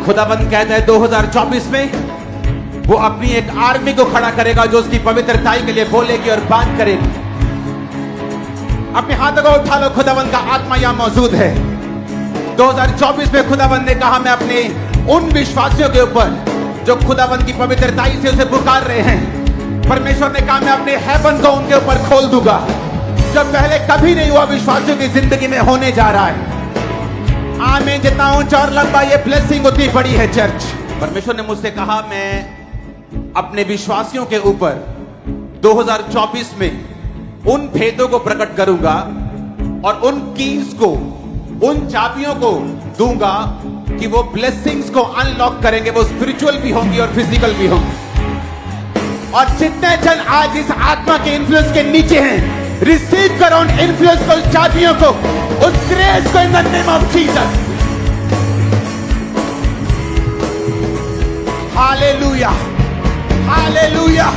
खुदाबंद कहता है 2024 में वो अपनी एक आर्मी को खड़ा करेगा जो उसकी पवित्रताई के लिए बोलेगी और बात करेगी। अपने हाथों को उठा लो, खुदाबंद का आत्मा यहां मौजूद है। 2024 में खुदाबंद ने कहा मैं अपने उन विश्वासियों के ऊपर जो खुदाबंद की पवित्रताई से उसे पुकार रहे हैं, परमेश्वर ने कहा मैं अपने हेवन को उनके ऊपर खोल दूंगा जब पहले कभी नहीं हुआ विश्वासियों की जिंदगी में होने जा रहा है। आमीन। जितना ऊंचा और लंबा ये ब्लेसिंग उतनी बड़ी है चर्च। परमेश्वर ने मुझसे कहा मैं अपने विश्वासियों के ऊपर 2024 में उन भेदों को प्रकट करूंगा और उन कीज को, उन चाबियों को दूंगा कि वो ब्लेसिंग्स को अनलॉक करेंगे। वो स्पिरिचुअल भी होंगी और फिजिकल भी होंगी। और जितने जन आज इस आत्मा के इन्फ्लुएंस के नीचे हैं, रिसीव करो उन इन्फ्लुएंस को, चाबियों को, उस ग्रेस को in the name of Jesus. Hallelujah, hallelujah.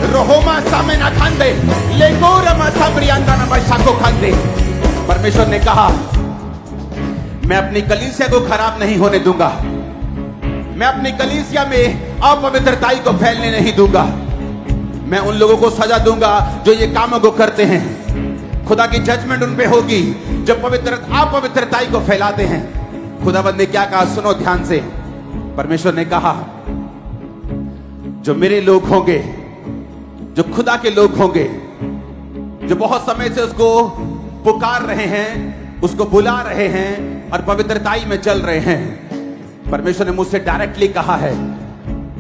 रोहोमा सामेना खंदे, लेगोरमा साब्रियांदा नमा शाको खंदे। परमेश्वर ने कहा मैं अपनी कलीसिया को खराब नहीं होने दूंगा। मैं अपनी कलीसिया में अपवित्रताई को फैलने नहीं दूंगा। मैं उन लोगों को सजा दूंगा जो ये कामों को करते हैं। खुदा की जजमेंट उन पे होगी जो अपवित्रताई को फैलाते हैं। खुदाबंद ने क्या कहा, सुनो ध्यान से। परमेश्वर ने कहा जो मेरे लोग होंगे, जो खुदा के लोग होंगे, जो बहुत समय से उसको पुकार रहे हैं, उसको बुला रहे हैं और पवित्रताई में चल रहे हैं, परमेश्वर ने मुझसे डायरेक्टली कहा है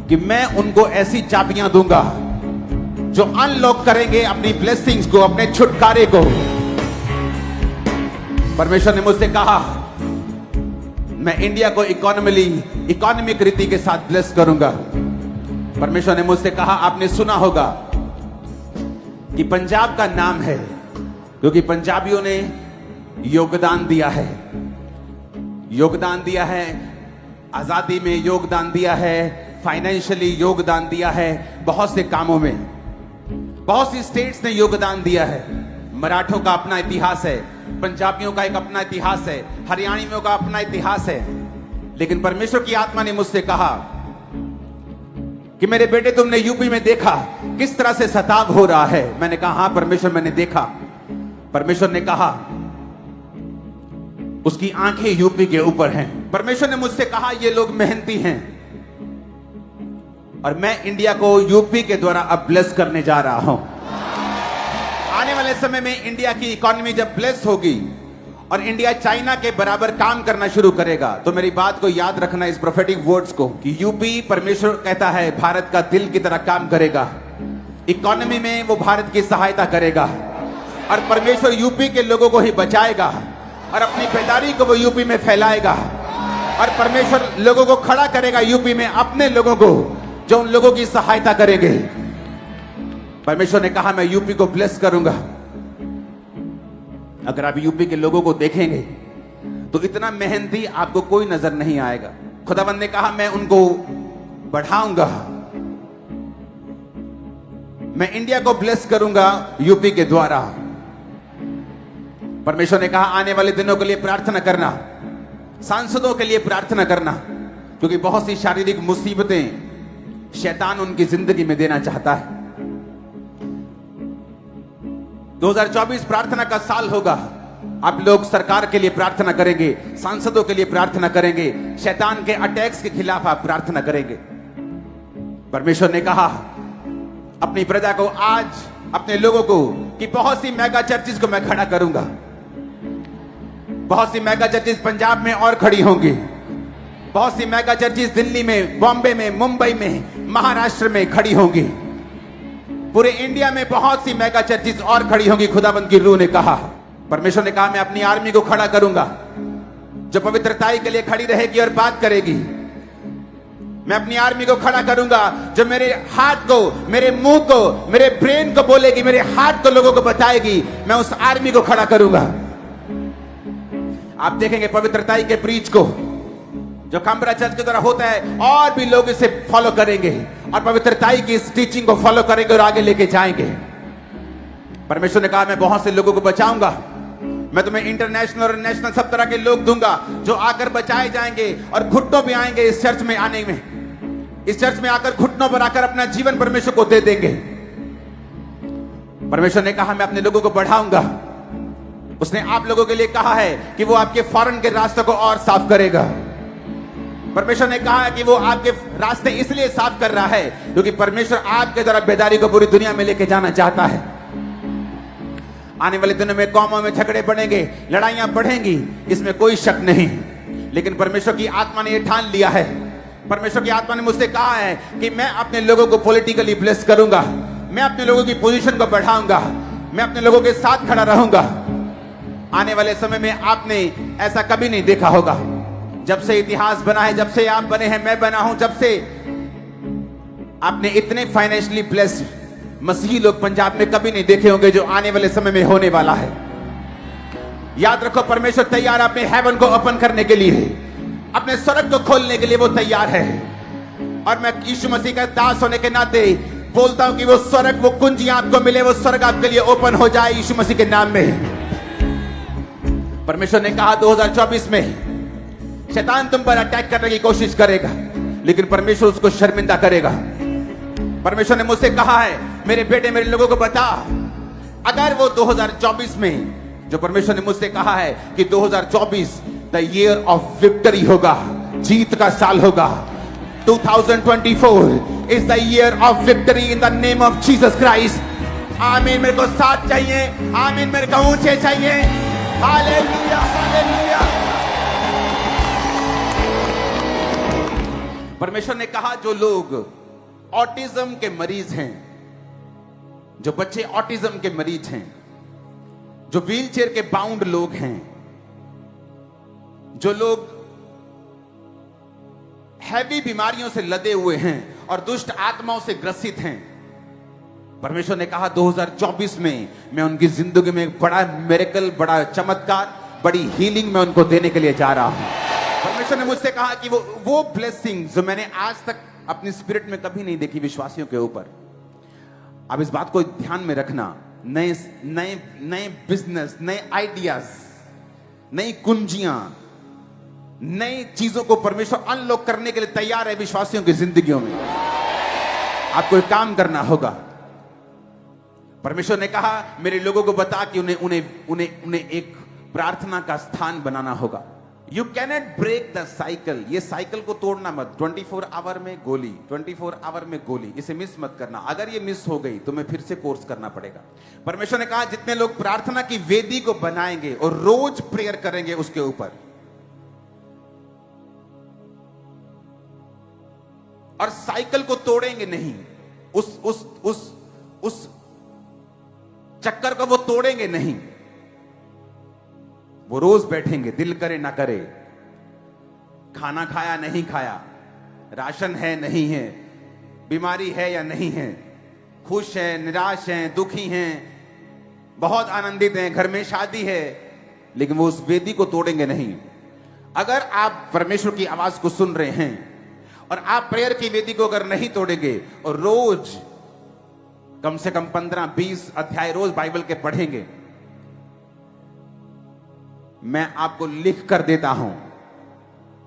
कि मैं उनको ऐसी चाबियां दूंगा जो अनलॉक करेंगे अपनी ब्लेसिंग्स को, अपने छुटकारे को। परमेश्वर ने मुझसे कहा मैं इंडिया को इकोनॉमिक रीति के साथ ब्लेस करूंगा। परमेश्वर ने मुझसे कहा आपने सुना होगा कि पंजाब का नाम है क्योंकि पंजाबियों ने योगदान दिया है, योगदान दिया है, आजादी में योगदान दिया है, फाइनेंशियली योगदान दिया है, बहुत से कामों में बहुत सी स्टेट्स ने योगदान दिया है। मराठों का अपना इतिहास है, पंजाबियों का एक अपना इतिहास है, हरियाणवियों का अपना इतिहास है। लेकिन परमेश्वर की आत्मा ने मुझसे कहा कि मेरे बेटे तुमने यूपी में देखा किस तरह से सताव हो रहा है। मैंने कहा हां परमेश्वर मैंने देखा। परमेश्वर ने कहा उसकी आंखें यूपी के ऊपर हैं। परमेश्वर ने मुझसे कहा ये लोग मेहनती हैं और मैं इंडिया को यूपी के द्वारा अब ब्लेस करने जा रहा हूं। आने वाले समय में इंडिया की इकोनॉमी जब ब्लेस होगी और इंडिया चाइना के बराबर काम करना शुरू करेगा, तो मेरी बात को याद रखना, इस प्रोफेटिक वर्ड्स को, कि यूपी परमेश्वर कहता है भारत का दिल की तरह काम करेगा। इकोनॉमी में वो भारत की सहायता करेगा और परमेश्वर यूपी के लोगों को ही बचाएगा और अपनी बेदारी को वो यूपी में फैलाएगा और परमेश्वर लोगों को खड़ा करेगा यूपी में, अपने लोगों को जो उन लोगों की सहायता करेंगे। परमेश्वर ने कहा मैं यूपी को ब्लेस करूंगा। अगर आप यूपी के लोगों को देखेंगे तो इतना मेहनती आपको कोई नजर नहीं आएगा। खुदाबंद ने कहा मैं उनको बढ़ाऊंगा, मैं इंडिया को ब्लेस करूंगा यूपी के द्वारा। परमेश्वर ने कहा आने वाले दिनों के लिए प्रार्थना करना, सांसदों के लिए प्रार्थना करना, क्योंकि बहुत सी शारीरिक मुसीबतें शैतान उनकी जिंदगी में देना चाहता है। 2024 प्रार्थना का साल होगा। आप लोग सरकार के लिए प्रार्थना करेंगे, सांसदों के लिए प्रार्थना करेंगे, शैतान के अटैक्स के खिलाफ आप प्रार्थना करेंगे। परमेश्वर ने कहा अपनी प्रजा को, आज अपने लोगों को, कि बहुत सी मेगा चर्चिस को मैं खड़ा करूंगा। बहुत सी मेगा चर्चिस पंजाब में और खड़ी होंगी, बहुत सी मेगा चर्चिस दिल्ली में, बॉम्बे में, मुंबई में, महाराष्ट्र में खड़ी होंगी। पूरे इंडिया में बहुत सी मेगा चर्चिस और खड़ी होंगी। खुदाबंद की रूह ने कहा, परमेश्वर ने कहा मैं अपनी आर्मी को खड़ा करूंगा जो पवित्रताई के लिए खड़ी रहेगी और बात करेगी। मैं अपनी आर्मी को खड़ा करूंगा जो मेरे हाथ को, मेरे मुंह को, मेरे ब्रेन को बोलेगी, मेरे हाथ को लोगों को बताएगी। मैं उस आर्मी को खड़ा करूंगा। आप देखेंगे पवित्रताई के प्रीच को जो काम्बरा चर्च के द्वारा होता है, और भी लोग इसे फॉलो करेंगे और पवित्रताई की इस टीचिंग को फॉलो करेंगे और आगे लेके जाएंगे। परमेश्वर ने कहा मैं बहुत से लोगों को बचाऊंगा, मैं तुम्हें इंटरनेशनल और नेशनल सब तरह के लोग दूंगा जो आकर बचाए जाएंगे और घुटनों पे आएंगे इस चर्च में आने में, इस चर्च में आकर घुटनों पर आकर अपना जीवन परमेश्वर को दे देंगे। परमेश्वर ने कहा मैं अपने लोगों को बढ़ाऊंगा। उसने आप लोगों के लिए कहा है कि वो आपके फॉरेन के रास्तों को और साफ करेगा। परमेश्वर ने कहा है कि वो आपके रास्ते इसलिए साफ कर रहा है क्योंकि परमेश्वर आपके द्वारा बेदारी को पूरी दुनिया में लेके जाना चाहता है। आने वाले दिनों में कौमों में झगड़े बढ़ेंगे, लड़ाइयां बढ़ेंगी, इसमें कोई शक नहीं। लेकिन परमेश्वर की आत्मा ने यह ठान लिया है, परमेश्वर की आत्मा ने मुझसे कहा है कि मैं अपने लोगों को पॉलिटिकली ब्लेस करूंगा, मैं अपने लोगों की पोजीशन को बढ़ाऊंगा, मैं अपने लोगों के साथ खड़ा रहूंगा। आने वाले समय में आपने ऐसा कभी नहीं देखा होगा। जब से इतिहास बना है, जब से आप बने हैं, मैं बना हूं, जब से आपने इतने फाइनेंशियली ब्लेस्ड मसीही लोग पंजाब में कभी नहीं देखे होंगे जो आने वाले समय में होने वाला है। याद रखो परमेश्वर तैयार है अपने हेवन को ओपन करने के लिए, अपने स्वर्ग को खोलने के लिए वो तैयार है। और मैं यीशु मसीह का दास होने के नाते बोलता हूं कि वो स्वर्ग, वो कुंजियां आपको मिले, वो स्वर्ग आपके लिए ओपन हो जाए यीशु मसीह के नाम में। परमेश्वर ने कहा 2024 में शैतान तुम पर अटैक करने की कोशिश करेगा, लेकिन परमेश्वर उसको शर्मिंदा करेगा। परमेश्वर ने मुझसे कहा है मेरे बेटे मेरे लोगों को बता, अगर वो 2024 में, जो परमेश्वर ने मुझसे कहा है कि 2024 द ईयर ऑफ विक्ट्री होगा, जीत का साल होगा। 2024 is the year of victory in the name of Jesus Christ. आमीन। मेरे को साथ चाहिए, आमीन। मेरे को ऊंचे चाहिए। Hallelujah, hallelujah. परमेश्वर ने कहा जो लोग ऑटिज्म के मरीज हैं, जो बच्चे ऑटिज्म के मरीज हैं, जो व्हीलचेयर के बाउंड लोग हैं, जो लोग हैवी बीमारियों से लदे हुए हैं और दुष्ट आत्माओं से ग्रसित हैं, परमेश्वर ने कहा 2024 में मैं उनकी जिंदगी में एक बड़ा मिरेकल, बड़ा चमत्कार, बड़ी हीलिंग मैं उनको देने के लिए जा रहा हूं। परमेश्वर ने मुझसे कहा कि वो ब्लेसिंग जो मैंने आज तक अपनी स्पिरिट में कभी नहीं देखी विश्वासियों के ऊपर। अब इस बात को ध्यान में रखना, नए नए नए बिजनेस, नए आइडियाज, नई कुंजियां, नई चीजों को परमेश्वर अनलॉक करने के लिए तैयार है विश्वासियों की जिंदगियों में। आपको एक काम करना होगा। परमेश्वर ने कहा मेरे लोगों को बता कि उन्हें एक प्रार्थना का स्थान बनाना होगा। You cannot break the cycle. ये साइकिल को तोड़ना मत। 24 आवर में गोली, 24 आवर में गोली, इसे मिस मत करना। अगर ये मिस हो गई तो मैं फिर से कोर्स करना पड़ेगा। परमेश्वर ने कहा जितने लोग प्रार्थना की वेदी को बनाएंगे और रोज प्रेयर करेंगे उसके ऊपर, और साइकिल को तोड़ेंगे नहीं, उस चक्कर को वो तोड़ेंगे नहीं, वो रोज बैठेंगे, दिल करे ना करे, खाना खाया नहीं खाया, राशन है नहीं है, बीमारी है या नहीं है, खुश है, निराश है, दुखी हैं, बहुत आनंदित हैं, घर में शादी है, लेकिन वो उस वेदी को तोड़ेंगे नहीं। अगर आप परमेश्वर की आवाज को सुन रहे हैं और आप प्रेयर की वेदी को अगर नहीं तोड़ेंगे और रोज कम से कम 15-20 अध्याय रोज बाइबल के पढ़ेंगे, मैं आपको लिख कर देता हूं,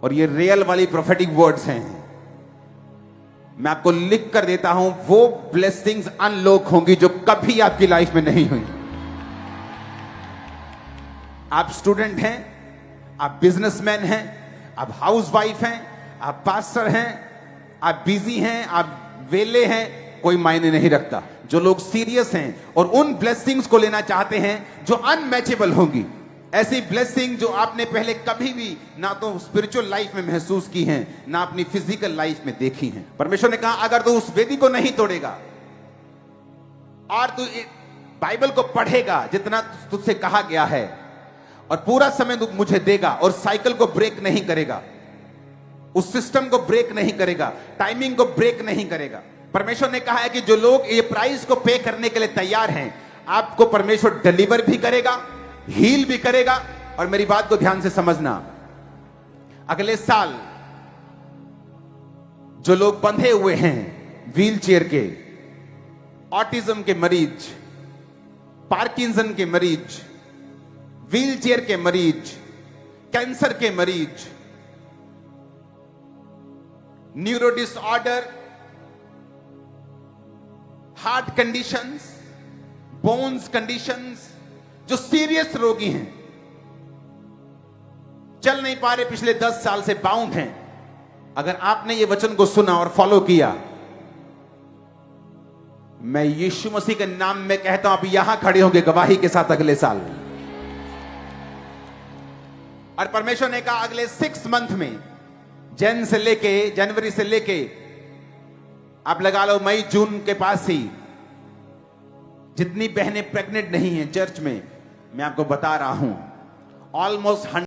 और ये रियल वाली प्रोफेटिक वर्ड्स हैं, मैं आपको लिख कर देता हूं, वो ब्लेसिंग्स अनलॉक होंगी जो कभी आपकी लाइफ में नहीं हुई। आप स्टूडेंट हैं, आप बिजनेसमैन हैं, आप हाउसवाइफ हैं, आप पास्टर हैं, आप बिजी हैं, आप वेले हैं, कोई मायने नहीं रखता। जो लोग सीरियस हैं और उन ब्लेसिंग्स को लेना चाहते हैं जो अनमैचेबल होंगी, ऐसी ब्लेसिंग जो आपने पहले कभी भी ना तो स्पिरिचुअल लाइफ में महसूस की हैं, ना अपनी फिजिकल लाइफ में देखी हैं। परमेश्वर ने कहा अगर तू उस वेदी को नहीं तोड़ेगा और तू बाइबल को पढ़ेगा जितना तुझसे कहा गया है, और पूरा समय तू मुझे देगा और साइकिल को ब्रेक नहीं करेगा, उस सिस्टम को ब्रेक नहीं करेगा, टाइमिंग को ब्रेक नहीं करेगा, परमेश्वर ने कहा है कि जो लोग ये प्राइस को पे करने के लिए तैयार हैं, आपको परमेश्वर डिलीवर भी करेगा, हील भी करेगा। और मेरी बात को ध्यान से समझना, अगले साल जो लोग बंधे हुए हैं, व्हीलचेयर के, ऑटिज्म के मरीज, पार्किंसन के मरीज, व्हीलचेयर के मरीज, कैंसर के मरीज, neuro disorder, heart conditions, bones conditions, जो सीरियस रोगी हैं, चल नहीं पा रहे, पिछले 10 साल से बाउंड हैं, अगर आपने ये वचन को सुना और फॉलो किया, मैं यीशु मसीह के नाम में कहता हूं, आप यहां खड़े होंगे गवाही के साथ अगले साल। और परमेश्वर ने कहा अगले 6 मंथ में, जनवरी से लेके आप लगा लो मई जून के पास ही, जितनी बहनें प्रेग्नेंट नहीं हैं चर्च में, मैं आपको बता रहा हूं ऑलमोस्ट